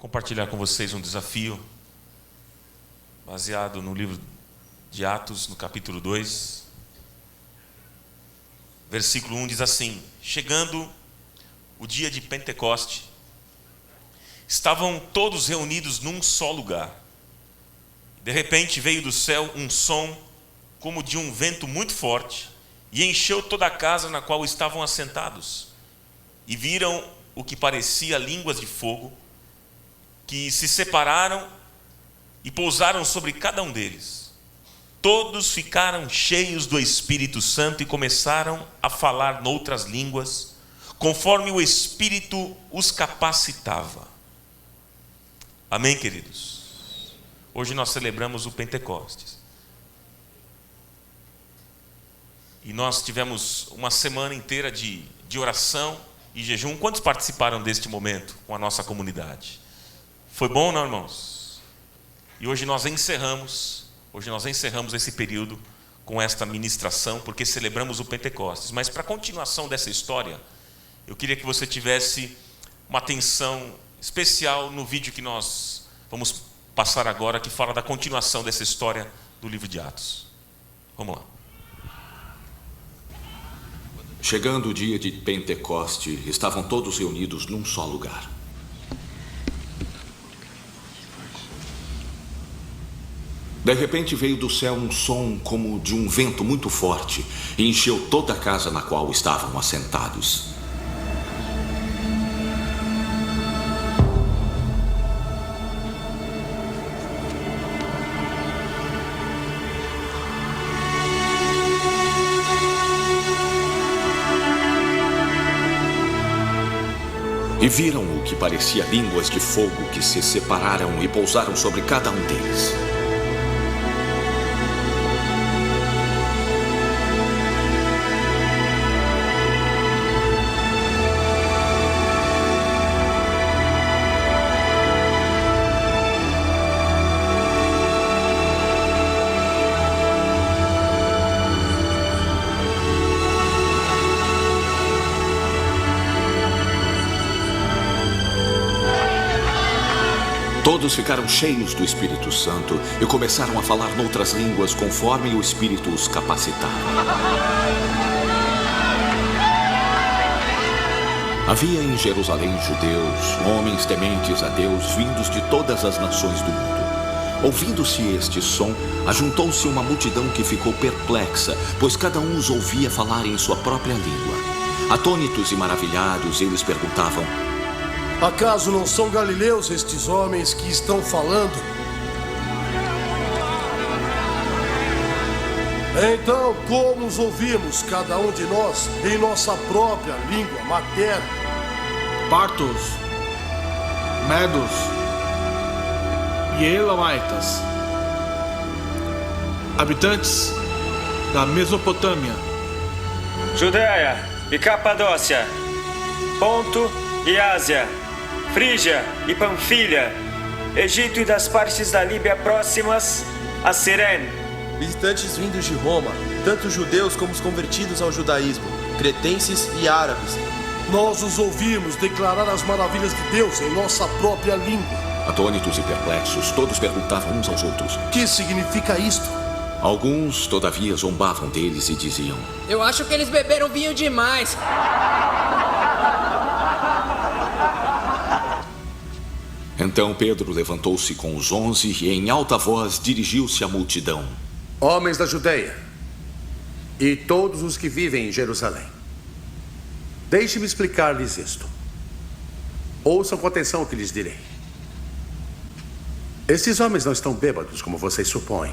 compartilhar com vocês um desafio baseado no livro de Atos, no capítulo 2. Versículo 1 diz assim: chegando o dia de Pentecoste, estavam todos reunidos num só lugar. De repente veio do céu um som como de um vento muito forte e encheu toda a casa na qual estavam assentados. E viram o que parecia línguas de fogo, que se separaram e pousaram sobre cada um deles. Todos ficaram cheios do Espírito Santo e começaram a falar noutras línguas, conforme o Espírito os capacitava. Amém, queridos? Hoje nós celebramos o Pentecostes. E nós tivemos uma semana inteira de oração e jejum. Quantos participaram deste momento com a nossa comunidade? Foi bom, não, irmãos? E hoje nós encerramos esse período com esta ministração, porque celebramos o Pentecostes. Mas para a continuação dessa história, eu queria que você tivesse uma atenção especial no vídeo que nós vamos passar agora, que fala da continuação dessa história do livro de Atos. Vamos lá. Chegando o dia de Pentecoste, estavam todos reunidos num só lugar. De repente veio do céu um som como de um vento muito forte e encheu toda a casa na qual estavam assentados. E viram o que parecia línguas de fogo que se separaram e pousaram sobre cada um deles. Todos ficaram cheios do Espírito Santo e começaram a falar noutras línguas conforme o Espírito os capacitava. Havia em Jerusalém judeus, homens tementes a Deus, vindos de todas as nações do mundo. Ouvindo-se este som, ajuntou-se uma multidão que ficou perplexa, pois cada um os ouvia falar em sua própria língua. Atônitos e maravilhados, eles perguntavam: acaso não são galileus estes homens que estão falando? Então, como os ouvimos, cada um de nós, em nossa própria língua materna? Partos, medos e elamitas, habitantes da Mesopotâmia, Judeia e Capadócia, Ponto e Ásia, Frígia e Panfilha, Egito e das partes da Líbia próximas a Cirene, visitantes vindos de Roma, tanto judeus como os convertidos ao judaísmo, cretenses e árabes. Nós os ouvimos declarar as maravilhas de Deus em nossa própria língua. Atônitos e perplexos, todos perguntavam uns aos outros: que significa isto? Alguns, todavia, zombavam deles e diziam: eu acho que eles beberam vinho demais. Então Pedro levantou-se com os 11 e em alta voz dirigiu-se à multidão: homens da Judeia e todos os que vivem em Jerusalém, deixe-me explicar-lhes isto. Ouçam com atenção o que lhes direi. Estes homens não estão bêbados, como vocês supõem.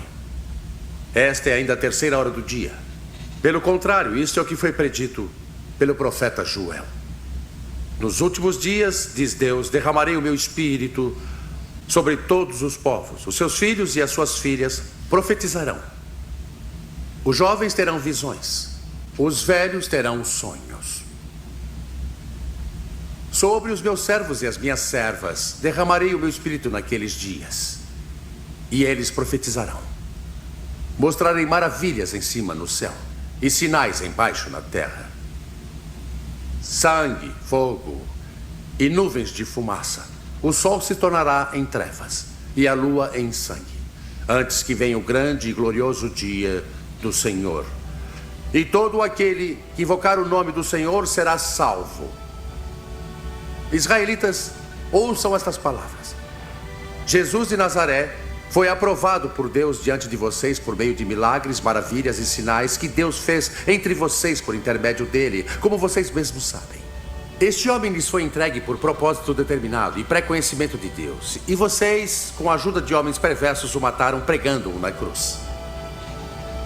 Esta é ainda a terceira hora do dia. Pelo contrário, isto é o que foi predito pelo profeta Joel. Nos últimos dias, diz Deus, derramarei o meu espírito sobre todos os povos. Os seus filhos e as suas filhas profetizarão. Os jovens terão visões. Os velhos terão sonhos. Sobre os meus servos e as minhas servas derramarei o meu espírito naqueles dias. E eles profetizarão. Mostrarei maravilhas em cima no céu e sinais embaixo na terra: sangue, fogo e nuvens de fumaça. o sol se tornará em trevas e a lua em sangue, antes que venha o grande e glorioso dia do Senhor. E todo aquele que invocar o nome do Senhor será salvo. Israelitas, ouçam estas palavras. Jesus de Nazaré foi aprovado por Deus diante de vocês por meio de milagres, maravilhas e sinais que Deus fez entre vocês por intermédio dele, como vocês mesmos sabem. Este homem lhes foi entregue por propósito determinado e pré-conhecimento de Deus. E vocês, com a ajuda de homens perversos, o mataram pregando-o na cruz.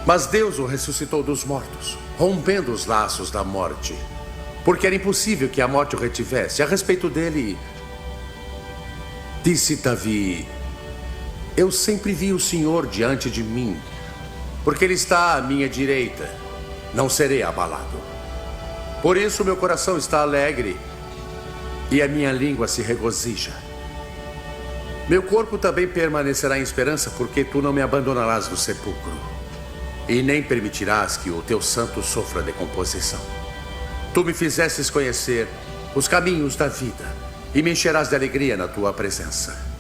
Mas Deus o ressuscitou dos mortos, rompendo os laços da morte, porque era impossível que a morte o retivesse. A respeito dele, disse Davi: eu sempre vi o Senhor diante de mim, porque ele está à minha direita, não serei abalado. Por isso meu coração está alegre e a minha língua se regozija. Meu corpo também permanecerá em esperança, porque tu não me abandonarás no sepulcro e nem permitirás que o teu santo sofra decomposição. Tu me fizestes conhecer os caminhos da vida e me encherás de alegria na tua presença.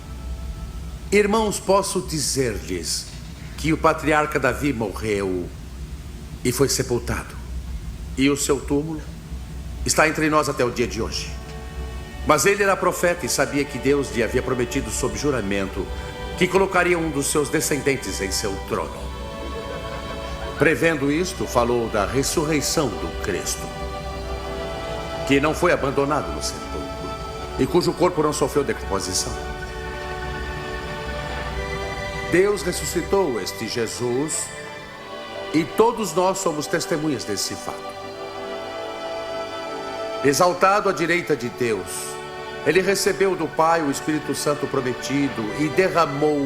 Irmãos, posso dizer-lhes que o patriarca Davi morreu e foi sepultado, e o seu túmulo está entre nós até o dia de hoje. Mas ele era profeta e sabia que Deus lhe havia prometido sob juramento que colocaria um dos seus descendentes em seu trono. Prevendo isto, falou da ressurreição do Cristo, que não foi abandonado no sepulcro e cujo corpo não sofreu decomposição. Deus ressuscitou este Jesus e todos nós somos testemunhas desse fato. Exaltado à direita de Deus, ele recebeu do Pai o Espírito Santo prometido e derramou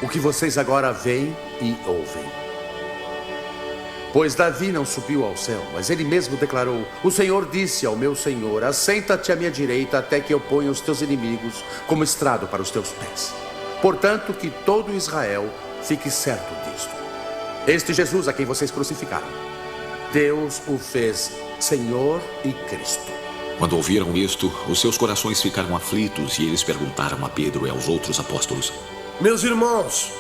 o que vocês agora veem e ouvem. Pois Davi não subiu ao céu, mas ele mesmo declarou: o Senhor disse ao meu Senhor: assenta-te à minha direita até que eu ponha os teus inimigos como estrado para os teus pés. Portanto, que todo Israel fique certo disto. Este Jesus a quem vocês crucificaram, Deus o fez Senhor e Cristo. Quando ouviram isto, os seus corações ficaram aflitos e eles perguntaram a Pedro e aos outros apóstolos: meus irmãos,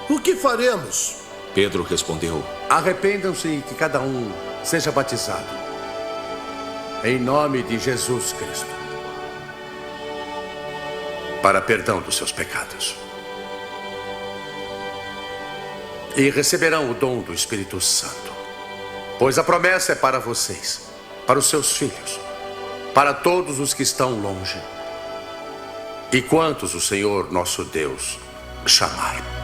o que faremos? Pedro respondeu: arrependam-se e que cada um seja batizado em nome de Jesus Cristo para perdão dos seus pecados. E receberão o dom do Espírito Santo, pois a promessa é para vocês, para os seus filhos, para todos os que estão longe e quantos o Senhor nosso Deus chamar.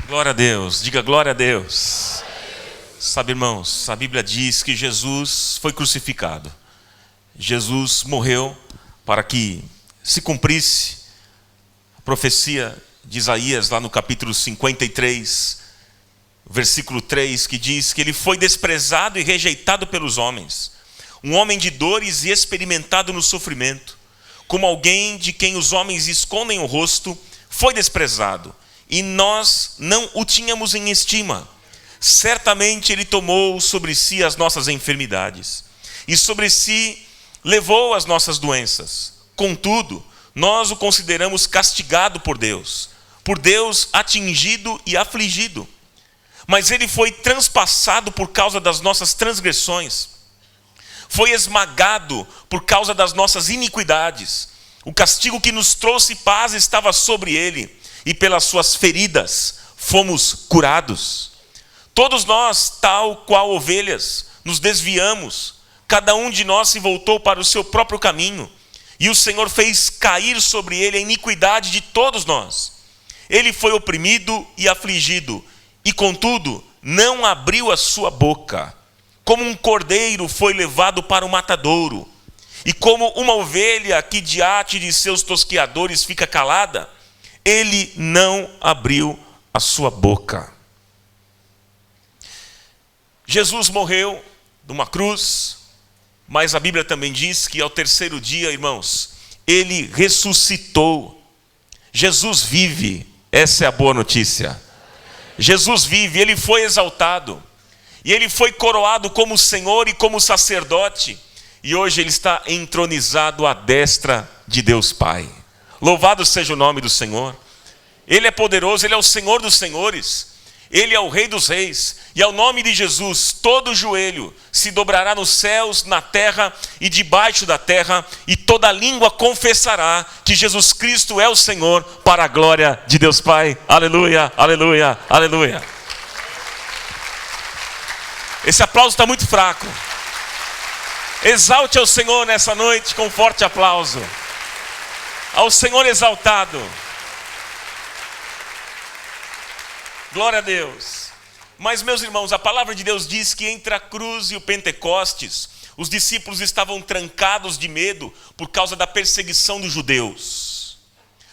Glória a Deus, diga glória a Deus. Sabe, irmãos, a Bíblia diz que Jesus foi crucificado. Jesus morreu para que se cumprisse a profecia de Isaías, lá no capítulo 53, versículo 3, que diz que ele foi desprezado e rejeitado pelos homens, um homem de dores e experimentado no sofrimento, como alguém de quem os homens escondem o rosto, foi desprezado, e nós não o tínhamos em estima. Certamente ele tomou sobre si as nossas enfermidades, e sobre si levou as nossas doenças. Contudo, nós o consideramos castigado por Deus atingido e afligido. Mas ele foi transpassado por causa das nossas transgressões, foi esmagado por causa das nossas iniquidades. O castigo que nos trouxe paz estava sobre ele, e pelas suas feridas fomos curados. Todos nós, tal qual ovelhas, nos desviamos, cada um de nós se voltou para o seu próprio caminho, e o Senhor fez cair sobre ele a iniquidade de todos nós. Ele foi oprimido e afligido, e contudo não abriu a sua boca. Como um cordeiro foi levado para o matadouro, e como uma ovelha que diante de seus tosqueadores fica calada, ele não abriu a sua boca. Jesus morreu numa cruz, mas a Bíblia também diz que ao terceiro dia, irmãos, ele ressuscitou Jesus vive, essa é a boa notícia. Jesus vive, ele foi exaltado, e ele foi coroado como Senhor e como sacerdote, e hoje ele está entronizado à destra de Deus Pai. Louvado seja o nome do Senhor. Ele é poderoso, ele é o Senhor dos senhores, ele é o Rei dos reis, e ao nome de Jesus todo joelho se dobrará nos céus, na terra e debaixo da terra, e toda língua confessará que Jesus Cristo é o Senhor, para a glória de Deus Pai. Aleluia, aleluia, aleluia. Esse aplauso está muito fraco. Exalte ao Senhor nessa noite com um forte aplauso. Ao Senhor exaltado. Glória a Deus. Mas, meus irmãos, a palavra de Deus diz que entre a cruz e o Pentecostes, os discípulos estavam trancados de medo por causa da perseguição dos judeus.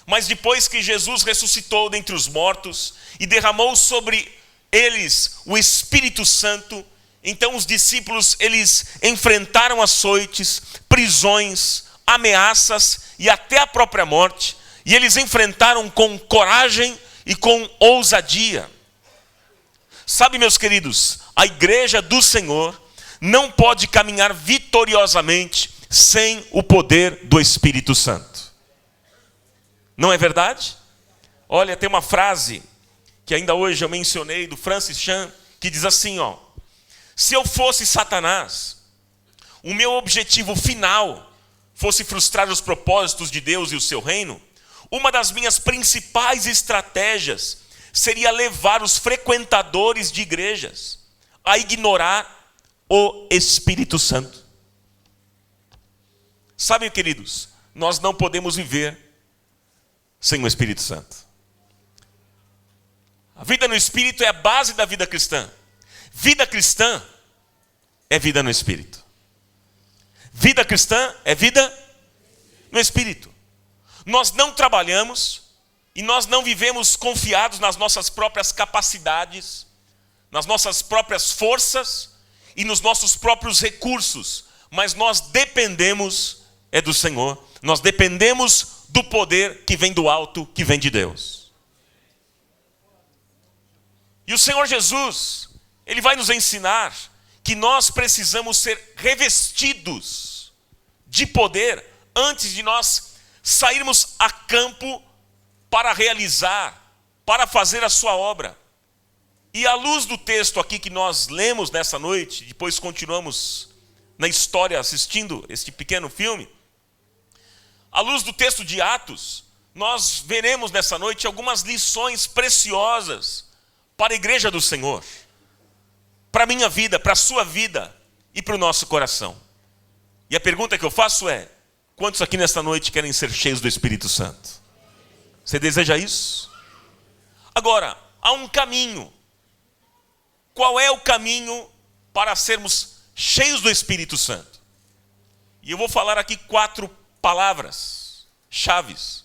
Mas depois que Jesus ressuscitou dentre os mortos e derramou sobre eles o Espírito Santo, então os discípulos, eles enfrentaram açoites, prisões, ameaças e até a própria morte, e eles enfrentaram com coragem e com ousadia. Sabe, meus queridos, a igreja do Senhor não pode caminhar vitoriosamente sem o poder do Espírito Santo. Não é verdade? Olha, tem uma frase que ainda hoje eu mencionei, do Francis Chan, que diz assim, ó: se eu fosse Satanás, o meu objetivo final fosse frustrar os propósitos de Deus e o seu reino, uma das minhas principais estratégias seria levar os frequentadores de igrejas a ignorar o Espírito Santo. Sabem, queridos, nós não podemos viver sem o Espírito Santo. A vida no Espírito é a base da vida cristã. Vida cristã é vida no Espírito. Vida cristã é vida no Espírito. Nós não trabalhamos e nós não vivemos confiados nas nossas próprias capacidades, nas nossas próprias forças e nos nossos próprios recursos, mas nós dependemos do Senhor, nós dependemos do poder que vem do alto, que vem de Deus. E o Senhor Jesus, Ele vai nos ensinar que nós precisamos ser revestidos de poder antes de nós sairmos a campo para realizar, para fazer a sua obra. E à luz do texto aqui que nós lemos nessa noite, depois continuamos na história assistindo este pequeno filme, à luz do texto de Atos, nós veremos nessa noite algumas lições preciosas para a igreja do Senhor, para a minha vida, para a sua vida e para o nosso coração. E a pergunta que eu faço é: quantos aqui nesta noite querem ser cheios do Espírito Santo? Você deseja isso? Agora, há um caminho. Qual é o caminho para sermos cheios do Espírito Santo? E eu vou falar aqui 4 palavras chaves.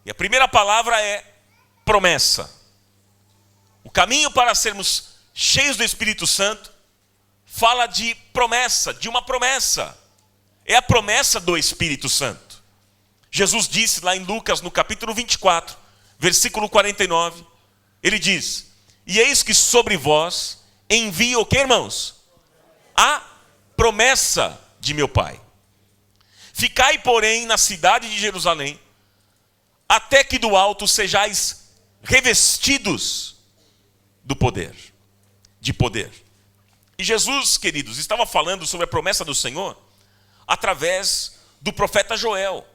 E a primeira palavra é promessa. O caminho para sermos cheios do Espírito Santo fala de promessa, de uma promessa. É a promessa do Espírito Santo. Jesus disse lá em Lucas, no capítulo 24, versículo 49, ele diz: e eis que sobre vós envio o que, irmãos? A promessa de meu Pai. Ficai, porém, na cidade de Jerusalém, até que do alto sejais revestidos do poder, de poder. E Jesus, queridos, estava falando sobre a promessa do Senhor através do profeta Joel,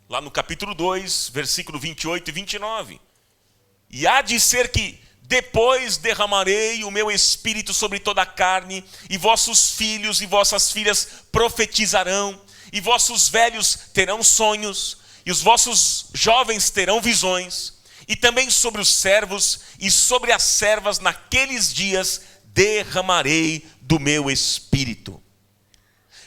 lá no capítulo 2, versículo 28 e 29. E há de ser que depois derramarei o meu espírito sobre toda a carne, e vossos filhos e vossas filhas profetizarão, e vossos velhos terão sonhos, e os vossos jovens terão visões, e também sobre os servos e sobre as servas naqueles dias derramarei do meu espírito.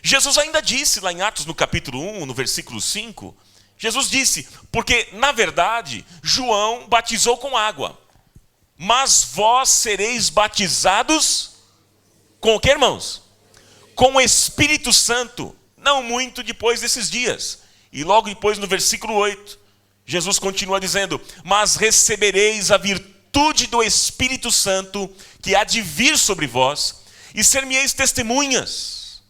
Jesus ainda disse lá em Atos no capítulo 1, no versículo 5, Jesus disse: porque na verdade João batizou com água, mas vós sereis batizados com o que, irmãos? Com o Espírito Santo, não muito depois desses dias. E logo depois no versículo 8, Jesus continua dizendo: mas recebereis a virtude do Espírito Santo que há de vir sobre vós, e ser-me-eis testemunhas,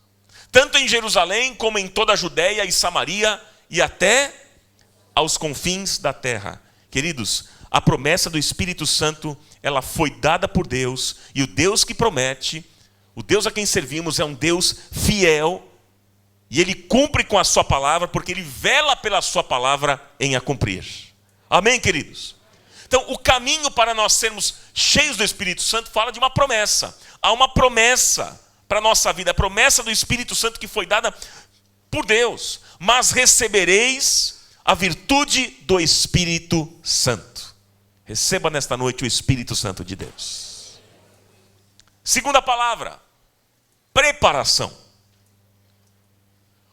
tanto em Jerusalém como em toda a Judéia e Samaria e até aos confins da terra. Queridos, a promessa do Espírito Santo, ela foi dada por Deus, e o Deus que promete, o Deus a quem servimos é um Deus fiel, e Ele cumpre com a sua palavra, porque Ele vela pela sua palavra em a cumprir. Amém, queridos? Então, o caminho para nós sermos cheios do Espírito Santo fala de uma promessa. Há uma promessa para a nossa vida, a promessa do Espírito Santo que foi dada por Deus. Mas recebereis a virtude do Espírito Santo. Receba nesta noite o Espírito Santo de Deus. Segunda palavra, preparação.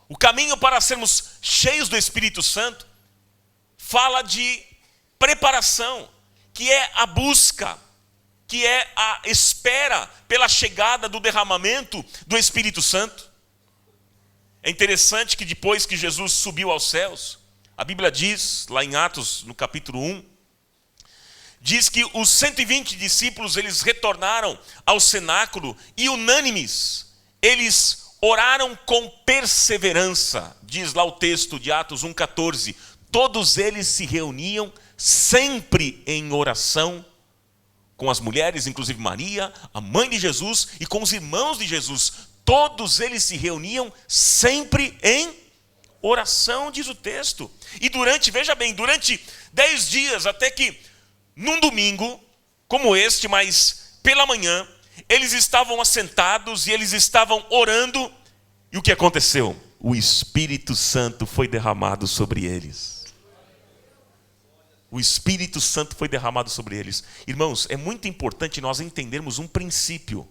O caminho para sermos cheios do Espírito Santo fala de preparação, que é a busca, que é a espera pela chegada do derramamento do Espírito Santo. É interessante que depois que Jesus subiu aos céus, a Bíblia diz, lá em Atos, no capítulo 1, diz que os 120 discípulos, eles retornaram ao cenáculo e unânimes, eles oraram com perseverança. Diz lá o texto de Atos 1,14. Todos eles se reuniam sempre em oração com as mulheres, inclusive Maria, a mãe de Jesus, e com os irmãos de Jesus. Todos eles se reuniam sempre em oração, diz o texto. E veja bem, durante 10 dias, até que num domingo, como este, mas pela manhã, eles estavam assentados e eles estavam orando. E o que aconteceu? O Espírito Santo foi derramado sobre eles. O Espírito Santo foi derramado sobre eles. Irmãos, é muito importante nós entendermos um princípio.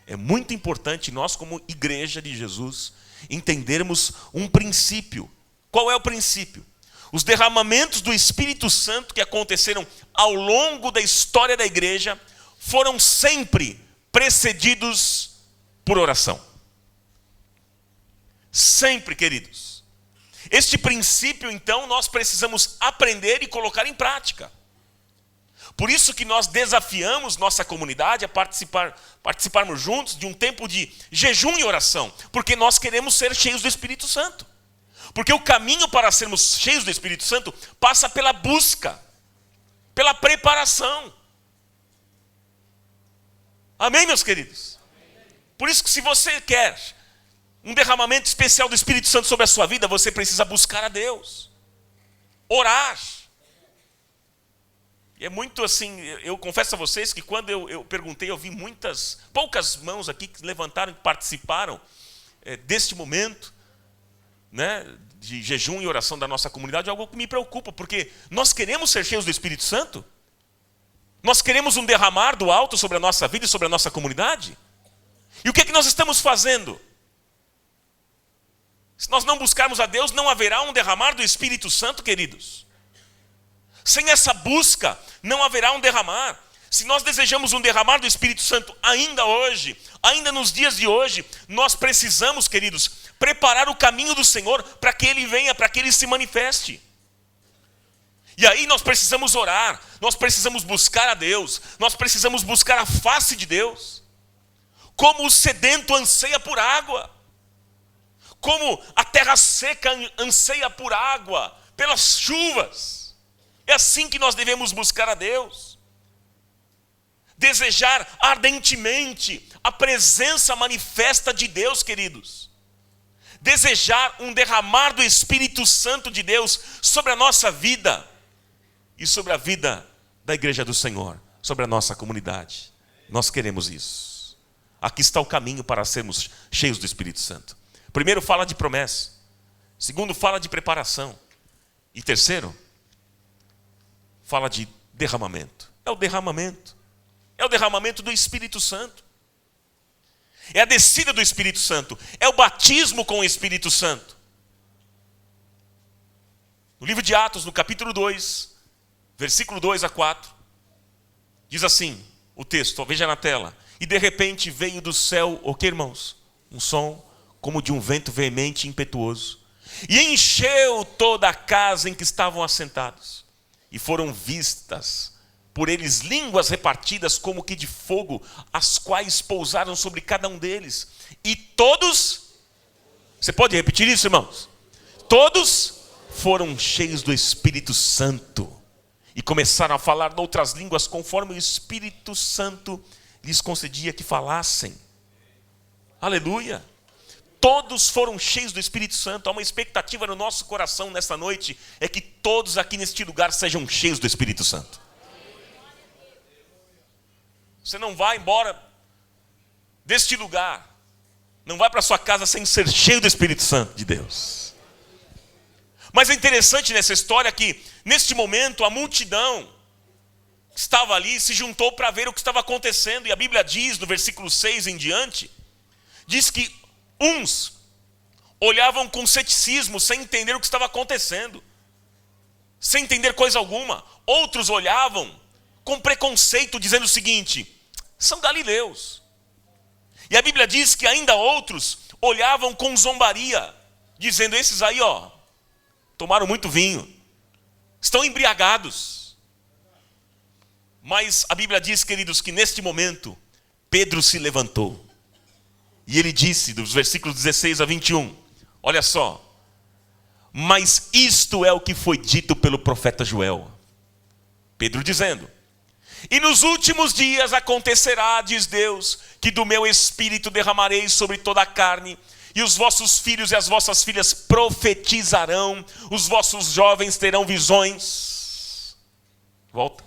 É muito importante nós, como igreja de Jesus, entendermos um princípio. Qual é o princípio? Os derramamentos do Espírito Santo que aconteceram ao longo da história da igreja foram sempre precedidos por oração. Sempre, queridos. Este princípio, então, nós precisamos aprender e colocar em prática. Por isso que nós desafiamos nossa comunidade a participarmos juntos de um tempo de jejum e oração, porque nós queremos ser cheios do Espírito Santo. Porque o caminho para sermos cheios do Espírito Santo passa pela busca, pela preparação. Amém, meus queridos? Por isso que se você quer um derramamento especial do Espírito Santo sobre a sua vida, você precisa buscar a Deus, orar. E é muito assim, eu confesso a vocês que quando eu perguntei, eu vi poucas mãos aqui que levantaram, que participaram deste momento, né, de jejum e oração da nossa comunidade. É algo que me preocupa, porque nós queremos ser cheios do Espírito Santo? Nós queremos um derramar do alto sobre a nossa vida e sobre a nossa comunidade? E o que é que nós estamos fazendo? Se nós não buscarmos a Deus, não haverá um derramar do Espírito Santo, queridos. Sem essa busca, não haverá um derramar. Se nós desejamos um derramar do Espírito Santo ainda hoje, ainda nos dias de hoje, nós precisamos, queridos, preparar o caminho do Senhor para que Ele venha, para que Ele se manifeste. E aí nós precisamos orar, nós precisamos buscar a Deus, nós precisamos buscar a face de Deus. Como o sedento anseia por água, como a terra seca anseia por água, pelas chuvas. É assim que nós devemos buscar a Deus. Desejar ardentemente a presença manifesta de Deus, queridos. Desejar um derramar do Espírito Santo de Deus sobre a nossa vida e sobre a vida da igreja do Senhor, sobre a nossa comunidade. Nós queremos isso. Aqui está o caminho para sermos cheios do Espírito Santo. Primeiro, fala de promessa. Segundo, fala de preparação. E terceiro, fala de derramamento. É o derramamento. É o derramamento do Espírito Santo. É a descida do Espírito Santo. É o batismo com o Espírito Santo. No livro de Atos, no capítulo 2, versículo 2 a 4, diz assim o texto, veja na tela. E de repente veio do céu, o que, irmãos? Um som como de um vento veemente e impetuoso. e encheu toda a casa em que estavam assentados. E foram vistas por eles línguas repartidas como que de fogo, as quais pousaram sobre cada um deles. E todos, você pode repetir isso, irmãos? Todos foram cheios do Espírito Santo e começaram a falar outras línguas conforme o Espírito Santo lhes concedia que falassem. Aleluia! Todos foram cheios do Espírito Santo. Há uma expectativa no nosso coração nesta noite, é que todos aqui neste lugar sejam cheios do Espírito Santo. Você não vai embora deste lugar, não vai para sua casa sem ser cheio do Espírito Santo de Deus. Mas é interessante nessa história que, neste momento, a multidão que estava ali se juntou para ver o que estava acontecendo. E a Bíblia diz, no versículo 6 em diante, diz que uns olhavam com ceticismo, sem entender o que estava acontecendo, sem entender coisa alguma. Outros olhavam com preconceito, dizendo o seguinte: são galileus. E a Bíblia diz que ainda outros olhavam com zombaria, dizendo: esses aí, tomaram muito vinho, estão embriagados. Mas a Bíblia diz, queridos, que neste momento Pedro se levantou e ele disse, dos versículos 16 a 21, olha só: mas isto é o que foi dito pelo profeta Joel. Pedro dizendo: e nos últimos dias acontecerá, diz Deus, que do meu espírito derramarei sobre toda a carne, e os vossos filhos e as vossas filhas profetizarão, os vossos jovens terão visões. Volta.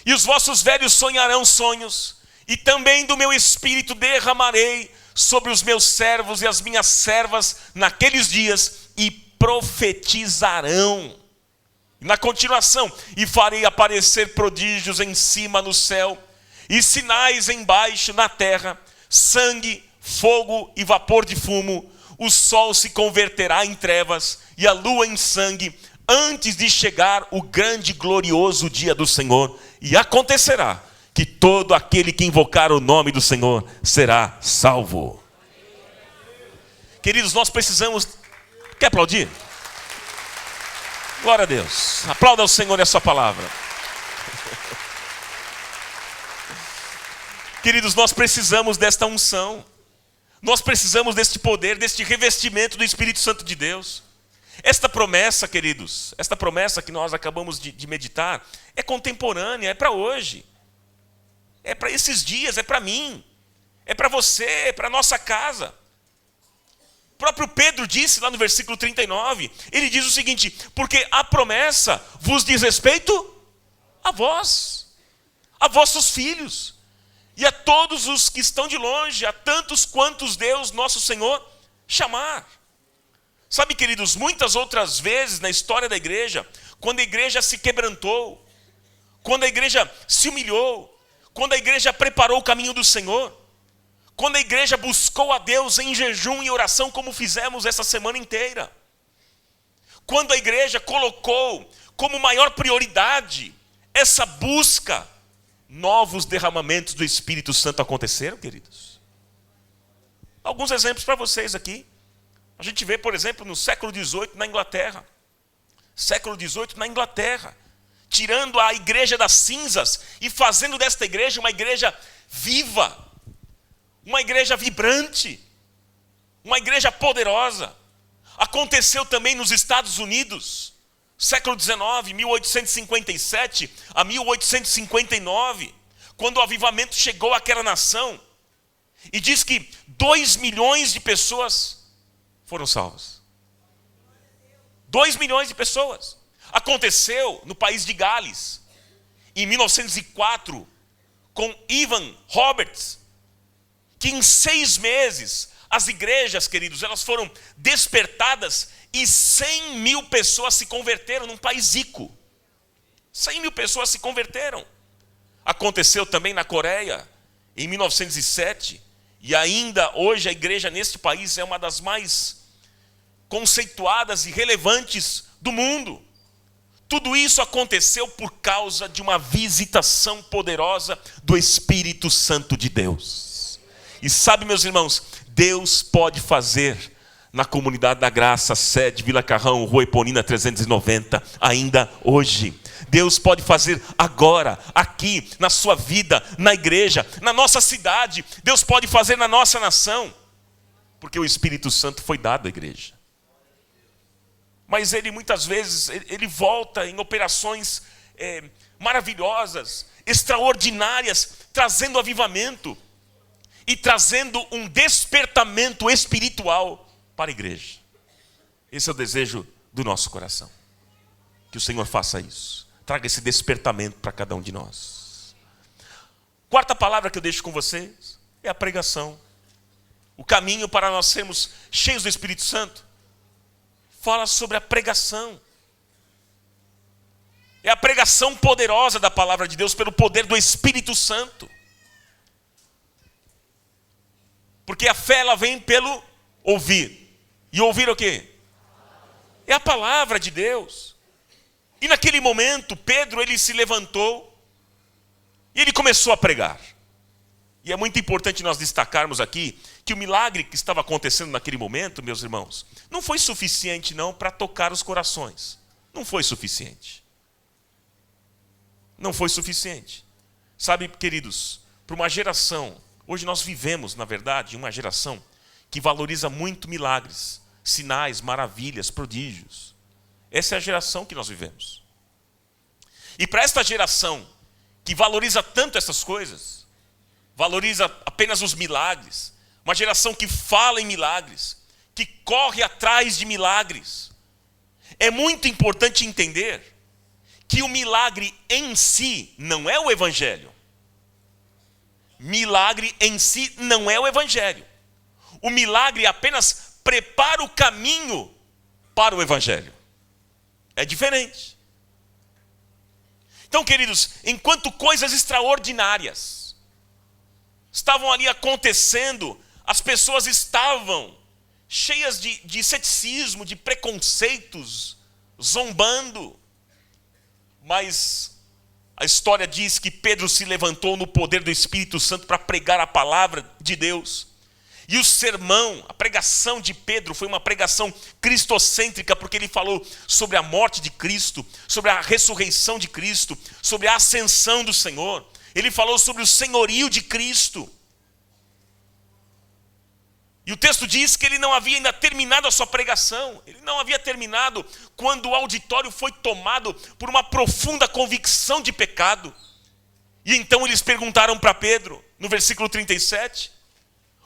E os vossos velhos sonharão sonhos, e também do meu espírito derramarei sobre os meus servos e as minhas servas naqueles dias, e profetizarão. Na continuação: e farei aparecer prodígios em cima no céu, e sinais embaixo na terra, sangue, fogo e vapor de fumo. O sol se converterá em trevas e a lua em sangue, antes de chegar o grande e glorioso dia do Senhor. E acontecerá que todo aquele que invocar o nome do Senhor será salvo. Queridos, nós precisamos... Quer aplaudir? Glória a Deus. Aplauda ao Senhor e a sua palavra. Queridos, nós precisamos desta unção. Nós precisamos deste poder, deste revestimento do Espírito Santo de Deus. Esta promessa, queridos, esta promessa que nós acabamos de meditar, é contemporânea, é para hoje. É para esses dias, é para mim. É para você, é para a nossa casa. O próprio Pedro disse lá no versículo 39, ele diz o seguinte: porque a promessa vos diz respeito a vós, a vossos filhos, e a todos os que estão de longe, a tantos quantos Deus, nosso Senhor, chamar. Sabe, queridos, muitas outras vezes na história da igreja, quando a igreja se quebrantou, quando a igreja se humilhou, quando a igreja preparou o caminho do Senhor, quando a igreja buscou a Deus em jejum e oração, como fizemos essa semana inteira, quando a igreja colocou como maior prioridade essa busca, novos derramamentos do Espírito Santo aconteceram, queridos. Alguns exemplos para vocês aqui. A gente vê, por exemplo, no século XVIII na Inglaterra. Século XVIII na Inglaterra. Tirando a igreja das cinzas e fazendo desta igreja uma igreja viva. Uma igreja vibrante. Uma igreja poderosa. Aconteceu também nos Estados Unidos. Século XIX, 1857 a 1859. Quando o avivamento chegou àquela nação. E diz que 2 milhões de pessoas foram salvos. 2 milhões de pessoas. Aconteceu no país de Gales, em 1904, com Evan Roberts, que em 6 meses, as igrejas, queridos, elas foram despertadas e 100 mil pessoas se converteram num país rico. 100 mil pessoas se converteram. Aconteceu também na Coreia, em 1907, e ainda hoje a igreja neste país é uma das mais conceituadas e relevantes do mundo. Tudo isso aconteceu por causa de uma visitação poderosa do Espírito Santo de Deus. E sabe, meus irmãos, Deus pode fazer na Comunidade da Graça, sede Vila Carrão, Rua Eponina 390, ainda hoje. Deus pode fazer agora, aqui, na sua vida, na igreja, na nossa cidade. Deus pode fazer na nossa nação, porque o Espírito Santo foi dado à igreja. Mas ele muitas vezes, ele volta em operações maravilhosas, extraordinárias, trazendo avivamento e trazendo um despertamento espiritual para a igreja. Esse é o desejo do nosso coração. Que o Senhor faça isso. Traga esse despertamento para cada um de nós. Quarta palavra que eu deixo com vocês é a pregação. O caminho para nós sermos cheios do Espírito Santo fala sobre a pregação. É a pregação poderosa da palavra de Deus pelo poder do Espírito Santo. Porque a fé, ela vem pelo ouvir. E ouvir o quê? É a palavra de Deus. E naquele momento, Pedro, ele se levantou e ele começou a pregar. E é muito importante nós destacarmos aqui que o milagre que estava acontecendo naquele momento, meus irmãos, não foi suficiente não para tocar os corações. Não foi suficiente. Não foi suficiente. Sabe, queridos, para uma geração, hoje nós vivemos, na verdade, uma geração que valoriza muito milagres, sinais, maravilhas, prodígios. Essa é a geração que nós vivemos. E para esta geração que valoriza tanto essas coisas, valoriza apenas os milagres, uma geração que fala em milagres, que corre atrás de milagres, é muito importante entender que o milagre em si não é o evangelho. Milagre em si não é o evangelho. O milagre apenas prepara o caminho para o evangelho. É diferente. Então, queridos, enquanto coisas extraordinárias estavam ali acontecendo, as pessoas estavam cheias de ceticismo, de preconceitos, zombando. Mas a história diz que Pedro se levantou no poder do Espírito Santo para pregar a palavra de Deus. E o sermão, a pregação de Pedro foi uma pregação cristocêntrica, porque ele falou sobre a morte de Cristo, sobre a ressurreição de Cristo, sobre a ascensão do Senhor. Ele falou sobre o senhorio de Cristo. E o texto diz que ele não havia ainda terminado a sua pregação. Ele não havia terminado quando o auditório foi tomado por uma profunda convicção de pecado. E então eles perguntaram para Pedro, no versículo 37,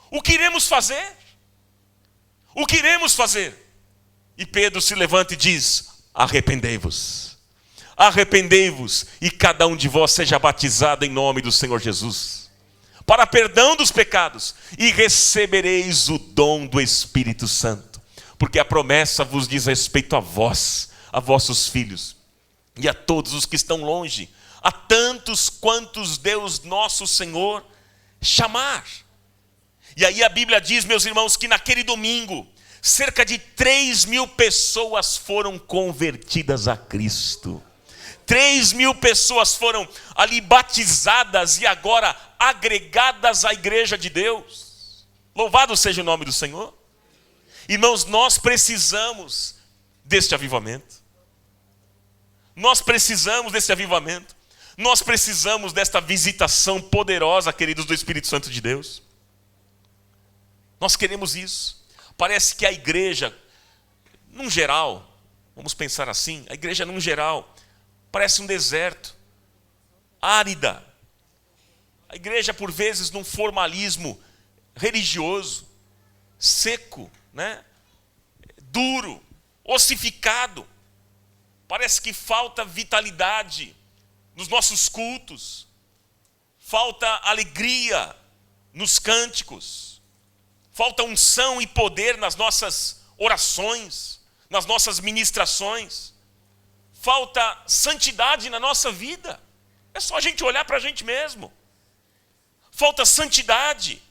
o que iremos fazer? O que iremos fazer? E Pedro se levanta e diz, arrependei-vos. Arrependei-vos e cada um de vós seja batizado em nome do Senhor Jesus, para perdão dos pecados, e recebereis o dom do Espírito Santo, porque a promessa vos diz respeito a vós, a vossos filhos, e a todos os que estão longe, a tantos quantos Deus nosso Senhor chamar. E aí a Bíblia diz, meus irmãos, que naquele domingo, cerca de 3.000 pessoas foram convertidas a Cristo. 3.000 pessoas foram ali batizadas e agora agregadas à igreja de Deus. Louvado seja o nome do Senhor. Irmãos, nós precisamos deste avivamento. Nós precisamos desse avivamento. Nós precisamos desta visitação poderosa, queridos, do Espírito Santo de Deus. Nós queremos isso. Parece que a igreja, num geral, vamos pensar assim, a igreja num geral, parece um deserto, árida. A igreja, por vezes, num formalismo religioso, seco, né? Duro, ossificado. Parece que falta vitalidade nos nossos cultos, falta alegria nos cânticos, falta unção e poder nas nossas orações, nas nossas ministrações, falta santidade na nossa vida. É só a gente olhar para a gente mesmo. Falta santidade.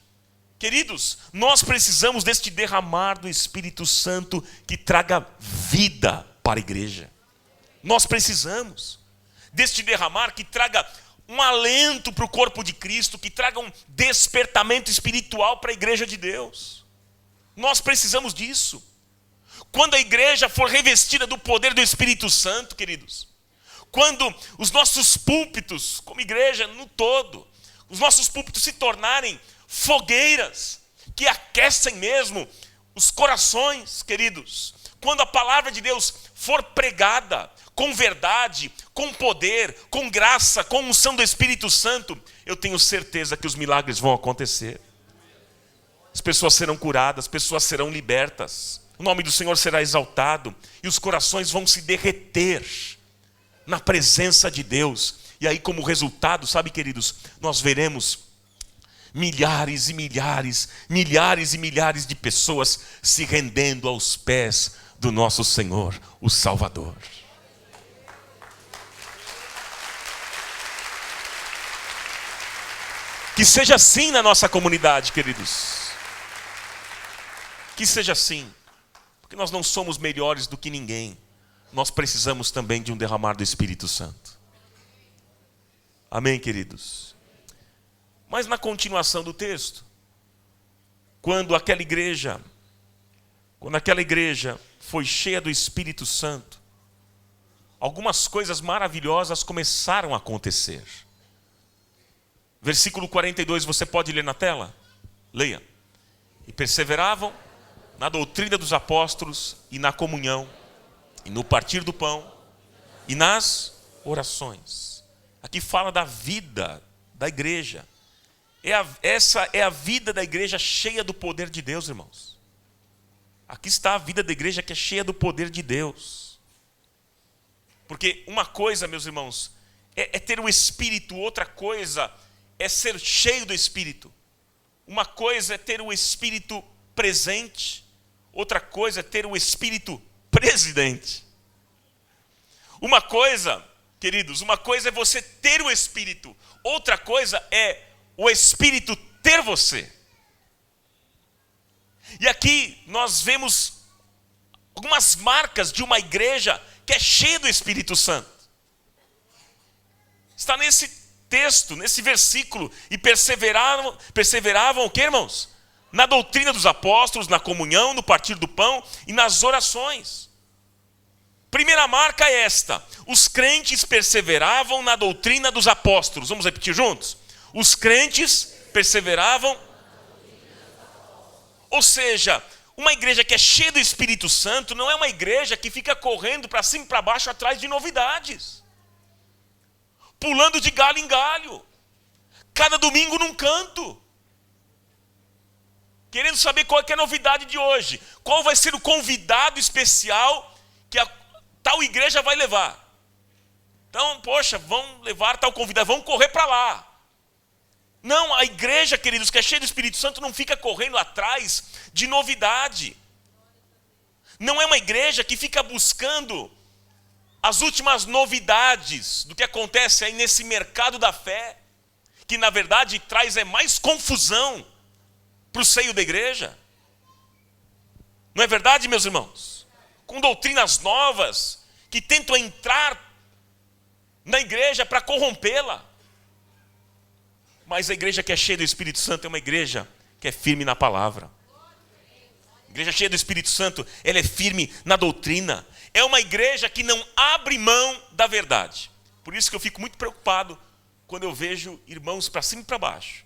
Queridos, nós precisamos deste derramar do Espírito Santo que traga vida para a igreja. Nós precisamos deste derramar que traga um alento para o corpo de Cristo, que traga um despertamento espiritual para a igreja de Deus. Nós precisamos disso. Quando a igreja for revestida do poder do Espírito Santo, queridos, quando os nossos púlpitos, como igreja no todo, os nossos púlpitos se tornarem fogueiras que aquecem mesmo os corações, queridos, quando a palavra de Deus for pregada com verdade, com poder, com graça, com unção do Espírito Santo, eu tenho certeza que os milagres vão acontecer. As pessoas serão curadas, as pessoas serão libertas, o nome do Senhor será exaltado e os corações vão se derreter na presença de Deus. E aí, como resultado, sabe, queridos, nós veremos milhares e milhares, milhares e milhares de pessoas se rendendo aos pés do nosso Senhor, o Salvador. Que seja assim na nossa comunidade, queridos. Que seja assim. Porque nós não somos melhores do que ninguém. Nós precisamos também de um derramar do Espírito Santo. Amém, queridos? Mas na continuação do texto, quando aquela igreja foi cheia do Espírito Santo, algumas coisas maravilhosas começaram a acontecer. Versículo 42, você pode ler na tela? Leia. E perseveravam na doutrina dos apóstolos e na comunhão, e no partir do pão, e nas orações. Aqui fala da vida da igreja. Essa é a vida da igreja cheia do poder de Deus, irmãos. Aqui está a vida da igreja que é cheia do poder de Deus. Porque uma coisa, meus irmãos, é ter o Espírito, outra coisa é ser cheio do Espírito. Uma coisa é ter o Espírito presente, outra coisa é ter o Espírito presidente. Uma coisa, queridos, uma coisa é você ter o Espírito, outra coisa é o Espírito ter você. E aqui nós vemos algumas marcas de uma igreja que é cheia do Espírito Santo. Está nesse texto, nesse versículo, e perseveravam o que, irmãos? Na doutrina dos apóstolos, na comunhão, no partir do pão e nas orações. Primeira marca é esta: os crentes perseveravam na doutrina dos apóstolos. Vamos repetir juntos? Os crentes perseveravam. Ou seja, uma igreja que é cheia do Espírito Santo não é uma igreja que fica correndo para cima e para baixo atrás de novidades, pulando de galho em galho, cada domingo num canto, querendo saber qual é a novidade de hoje, qual vai ser o convidado especial que a tal igreja vai levar. Então, poxa, vão levar tal convidado, vão correr para lá. Não, a igreja, queridos, que é cheia do Espírito Santo, não fica correndo atrás de novidade. Não é uma igreja que fica buscando as últimas novidades do que acontece aí nesse mercado da fé, que na verdade traz mais confusão para o seio da igreja. Não é verdade, meus irmãos? Com doutrinas novas que tentam entrar na igreja para corrompê-la. Mas a igreja que é cheia do Espírito Santo é uma igreja que é firme na palavra. A igreja cheia do Espírito Santo, ela é firme na doutrina. É uma igreja que não abre mão da verdade. Por isso que eu fico muito preocupado quando eu vejo irmãos para cima e para baixo,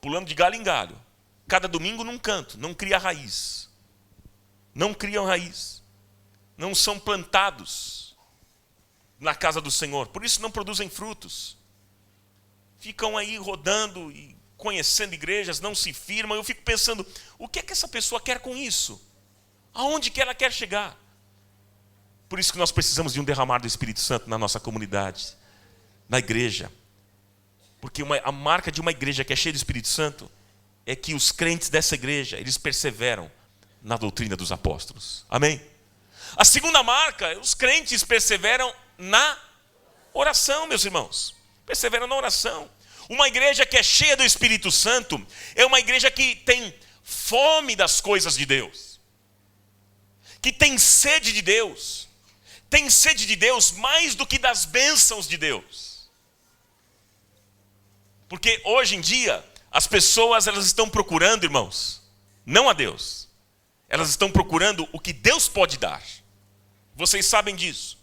pulando de galho em galho, cada domingo num canto, não cria raiz. Não criam raiz. Não são plantados na casa do Senhor. Por isso não produzem frutos. Ficam aí rodando e conhecendo igrejas, não se firmam. Eu fico pensando, o que é que essa pessoa quer com isso? Aonde que ela quer chegar? Por isso que nós precisamos de um derramar do Espírito Santo na nossa comunidade, na igreja. Porque a marca de uma igreja que é cheia do Espírito Santo é que os crentes dessa igreja, eles perseveram na doutrina dos apóstolos. Amém? A segunda marca, os crentes perseveram na oração, meus irmãos. Perseveram na oração. Uma igreja que é cheia do Espírito Santo é uma igreja que tem fome das coisas de Deus, que tem sede de Deus, tem sede de Deus mais do que das bênçãos de Deus. Porque hoje em dia as pessoas elas estão procurando, irmãos, não a Deus. Elas estão procurando o que Deus pode dar. Vocês sabem disso.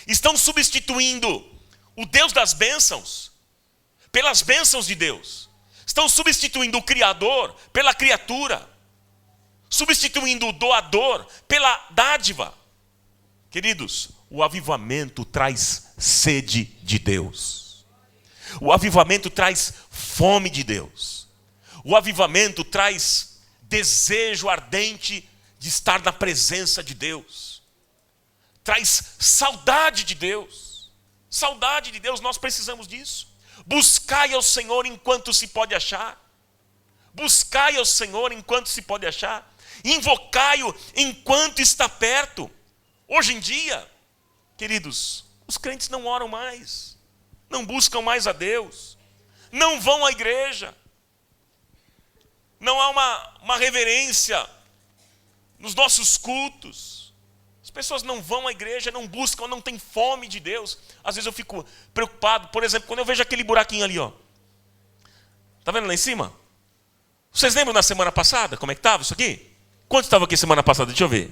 Estão substituindo o Deus das bênçãos pelas bênçãos de Deus. Estão substituindo o Criador pela criatura. Substituindo o doador pela dádiva. Queridos, o avivamento traz sede de Deus. O avivamento traz fome de Deus. O avivamento traz desejo ardente de estar na presença de Deus. Traz saudade de Deus. Saudade de Deus, nós precisamos disso. Buscai ao Senhor enquanto se pode achar. Buscai ao Senhor enquanto se pode achar. Invocai-o enquanto está perto. Hoje em dia, queridos, os crentes não oram mais. Não buscam mais a Deus. Não vão à igreja. Não há uma reverência nos nossos cultos. As pessoas não vão à igreja, não buscam, não têm fome de Deus. Às vezes eu fico preocupado, por exemplo, quando eu vejo aquele buraquinho ali, ó. Tá vendo lá em cima? Vocês lembram na semana passada como é que estava isso aqui? Quantos estavam aqui semana passada? Deixa eu ver.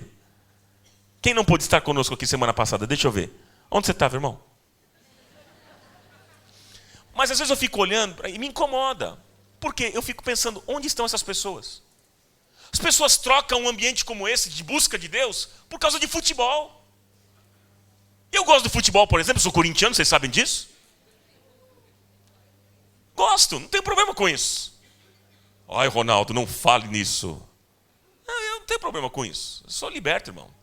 Quem não pôde estar conosco aqui semana passada? Deixa eu ver. Onde você estava, irmão? Mas às vezes eu fico olhando e me incomoda. Por quê? Eu fico pensando, onde estão essas pessoas? As pessoas trocam um ambiente como esse, de busca de Deus, por causa de futebol. Eu gosto do futebol, por exemplo, sou corintiano, vocês sabem disso? Gosto, não tenho problema com isso. Ai, Ronaldo, não fale nisso. Eu não tenho problema com isso. Eu sou liberto, irmão.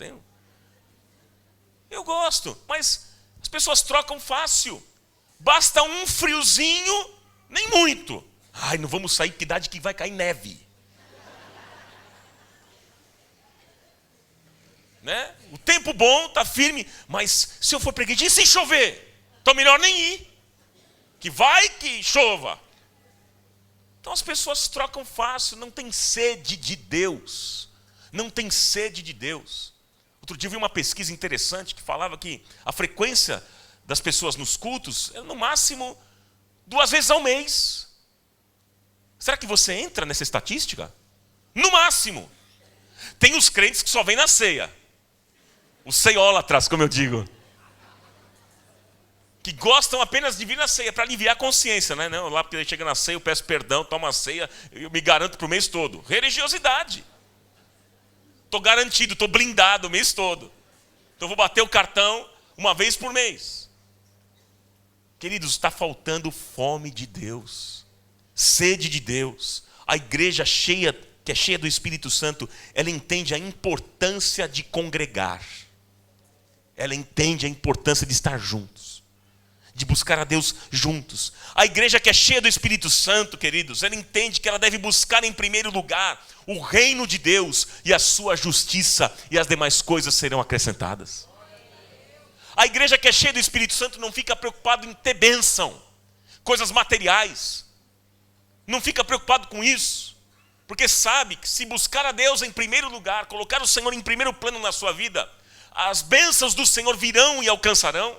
Eu gosto, mas as pessoas trocam fácil. Basta um friozinho, nem muito. Ai, não vamos sair, que idade que vai cair neve. Né? O tempo bom, tá firme, mas se eu for preguiça, e se chover? Então melhor nem ir. Que vai que chova. Então as pessoas trocam fácil, não tem sede de Deus. Não tem sede de Deus. Outro dia eu vi uma pesquisa interessante que falava que a frequência das pessoas nos cultos é no máximo 2 vezes ao mês. Será que você entra nessa estatística? No máximo. Tem os crentes que só vêm na ceia. Os ceiólatras, como eu digo. Que gostam apenas de vir na ceia para aliviar a consciência, né? Não, lá porque chega na ceia, eu peço perdão, tomo a ceia, eu me garanto para o mês todo. Religiosidade. Estou garantido, estou blindado o mês todo. Então vou bater o cartão 1 vez por mês. Queridos, está faltando fome de Deus. Sede de Deus. A igreja cheia, que é cheia do Espírito Santo, ela entende a importância de congregar. Ela entende a importância de estar juntos. De buscar a Deus juntos. A igreja que é cheia do Espírito Santo, queridos, ela entende que ela deve buscar em primeiro lugar o reino de Deus e a sua justiça, e as demais coisas serão acrescentadas. A igreja que é cheia do Espírito Santo não fica preocupado em ter bênção, coisas materiais. Não fica preocupado com isso, porque sabe que se buscar a Deus em primeiro lugar, colocar o Senhor em primeiro plano na sua vida, as bênçãos do Senhor virão e alcançarão.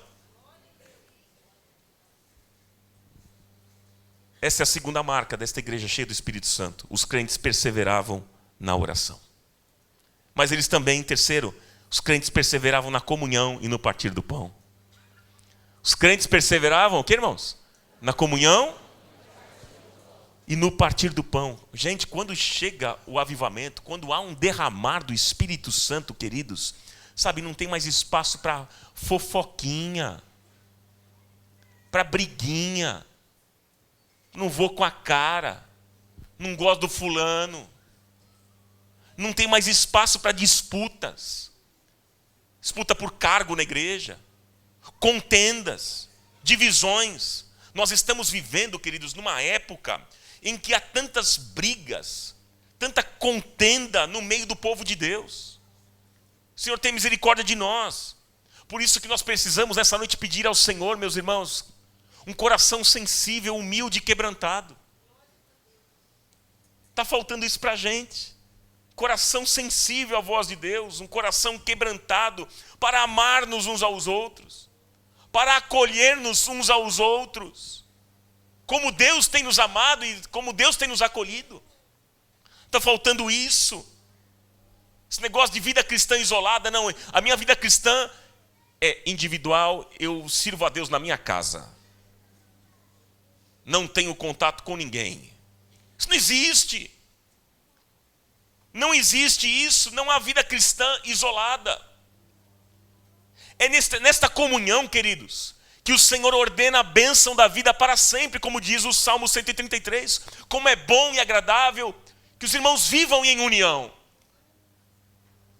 Essa é a segunda marca desta igreja cheia do Espírito Santo. Os crentes perseveravam na oração. Mas eles também, terceiro, os crentes perseveravam na comunhão e no partir do pão. Os crentes perseveravam, o que, irmãos? Na comunhão e no partir do pão. Gente, quando chega o avivamento, quando há um derramar do Espírito Santo, queridos, sabe, não tem mais espaço para fofoquinha, para briguinha. Não vou com a cara, não gosto do fulano. Não tem mais espaço para disputas. Disputa por cargo na igreja, contendas, divisões. Nós estamos vivendo, queridos, numa época em que há tantas brigas, tanta contenda no meio do povo de Deus. O Senhor tem misericórdia de nós. Por isso que nós precisamos nessa noite pedir ao Senhor, meus irmãos, um coração sensível, humilde e quebrantado. Está faltando isso para a gente. Coração sensível à voz de Deus, um coração quebrantado para amar-nos uns aos outros, para acolher-nos uns aos outros, como Deus tem nos amado e como Deus tem nos acolhido. Está faltando isso. Esse negócio de vida cristã isolada, não. A minha vida cristã é individual, eu sirvo a Deus na minha casa. Não tenho contato com ninguém. Isso não existe. Não existe isso, não há vida cristã isolada. É nesta comunhão, queridos, que o Senhor ordena a bênção da vida para sempre, como diz o Salmo 133. Como é bom e agradável que os irmãos vivam em união.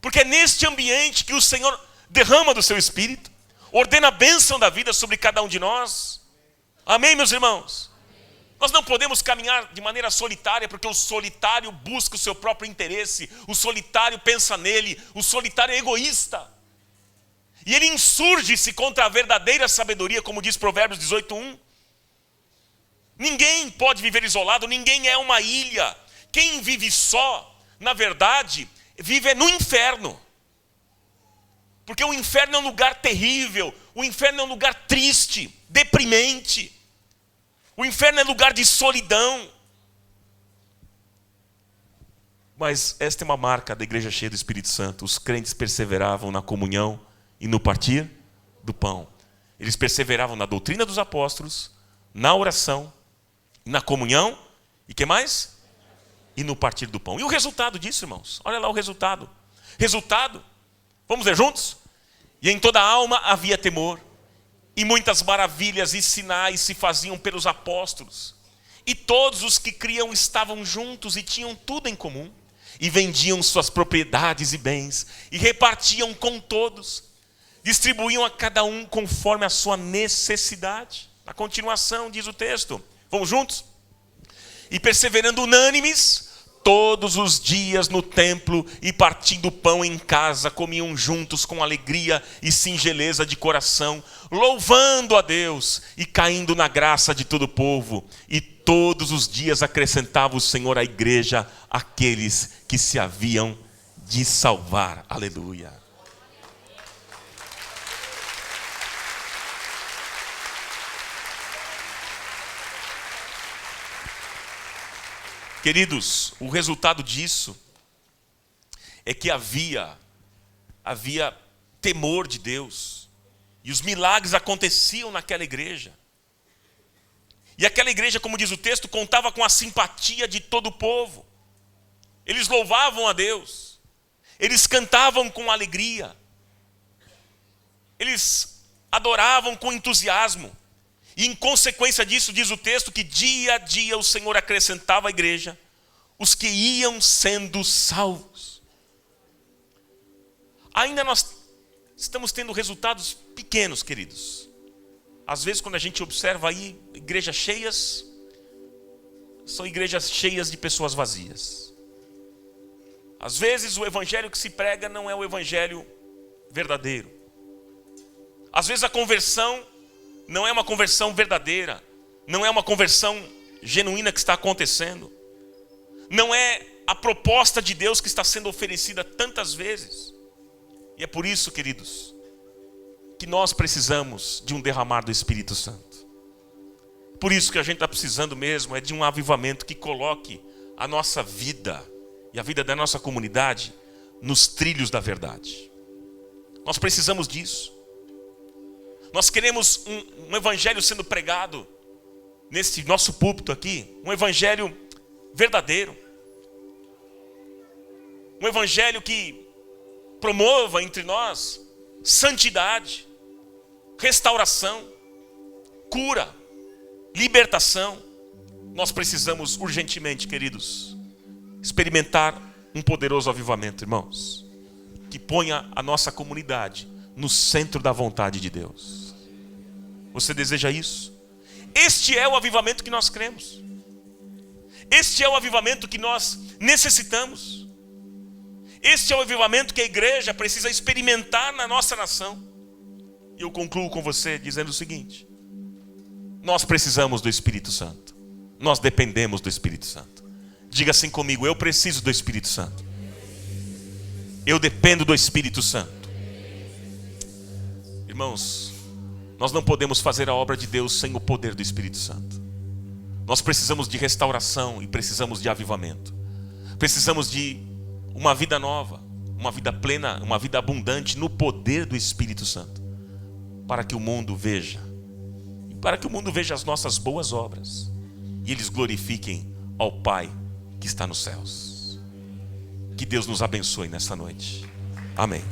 Porque é neste ambiente que o Senhor derrama do seu Espírito, ordena a bênção da vida sobre cada um de nós. Amém, meus irmãos? Nós não podemos caminhar de maneira solitária, porque o solitário busca o seu próprio interesse, o solitário pensa nele, o solitário é egoísta. E ele insurge-se contra a verdadeira sabedoria, como diz Provérbios 18:1. Ninguém pode viver isolado, ninguém é uma ilha. Quem vive só, na verdade, vive no inferno. Porque o inferno é um lugar terrível, o inferno é um lugar triste, deprimente. O inferno é lugar de solidão. Mas esta é uma marca da igreja cheia do Espírito Santo. Os crentes perseveravam na comunhão e no partir do pão. Eles perseveravam na doutrina dos apóstolos, na oração, na comunhão e que mais? E no partir do pão. E o resultado disso, irmãos? Olha lá o resultado. Resultado, vamos ler juntos? E em toda a alma havia temor, e muitas maravilhas e sinais se faziam pelos apóstolos. E todos os que criam estavam juntos e tinham tudo em comum. E vendiam suas propriedades e bens, e repartiam com todos. Distribuíam a cada um conforme a sua necessidade. Na continuação diz o texto. Vamos juntos? E perseverando unânimes, todos os dias no templo e partindo pão em casa, comiam juntos com alegria e singeleza de coração, louvando a Deus e caindo na graça de todo o povo. E todos os dias acrescentava o Senhor à igreja aqueles que se haviam de salvar. Aleluia. Queridos, o resultado disso é que havia temor de Deus. E os milagres aconteciam naquela igreja. E aquela igreja, como diz o texto, contava com a simpatia de todo o povo. Eles louvavam a Deus. Eles cantavam com alegria. Eles adoravam com entusiasmo. E em consequência disso, diz o texto, que dia a dia o Senhor acrescentava à igreja os que iam sendo salvos. Ainda nós estamos tendo resultados pequenos, queridos. Às vezes, quando a gente observa aí igrejas cheias, são igrejas cheias de pessoas vazias. Às vezes, o evangelho que se prega não é o evangelho verdadeiro. Às vezes, a conversão não é uma conversão verdadeira, não é uma conversão genuína que está acontecendo. Não é a proposta de Deus que está sendo oferecida tantas vezes. E é por isso, queridos, que nós precisamos de um derramar do Espírito Santo. Por isso que a gente está precisando mesmo é de um avivamento que coloque a nossa vida e a vida da nossa comunidade nos trilhos da verdade. Nós precisamos disso. Nós queremos um evangelho sendo pregado nesse nosso púlpito aqui, um evangelho verdadeiro. Um evangelho que promova entre nós santidade, restauração, cura, libertação. Nós precisamos urgentemente, queridos, experimentar um poderoso avivamento, irmãos, que ponha a nossa comunidade no centro da vontade de Deus. Você deseja isso? Este é o avivamento que nós cremos. Este é o avivamento que nós necessitamos. Este é o avivamento que a igreja precisa experimentar na nossa nação. E eu concluo com você dizendo o seguinte: nós precisamos do Espírito Santo. Nós dependemos do Espírito Santo. Diga assim comigo: eu preciso do Espírito Santo. Eu dependo do Espírito Santo. Irmãos, nós não podemos fazer a obra de Deus sem o poder do Espírito Santo. Nós precisamos de restauração e precisamos de avivamento. Precisamos de uma vida nova, uma vida plena, uma vida abundante no poder do Espírito Santo, para que o mundo veja, e para que o mundo veja as nossas boas obras e eles glorifiquem ao Pai que está nos céus. Que Deus nos abençoe nessa noite. Amém.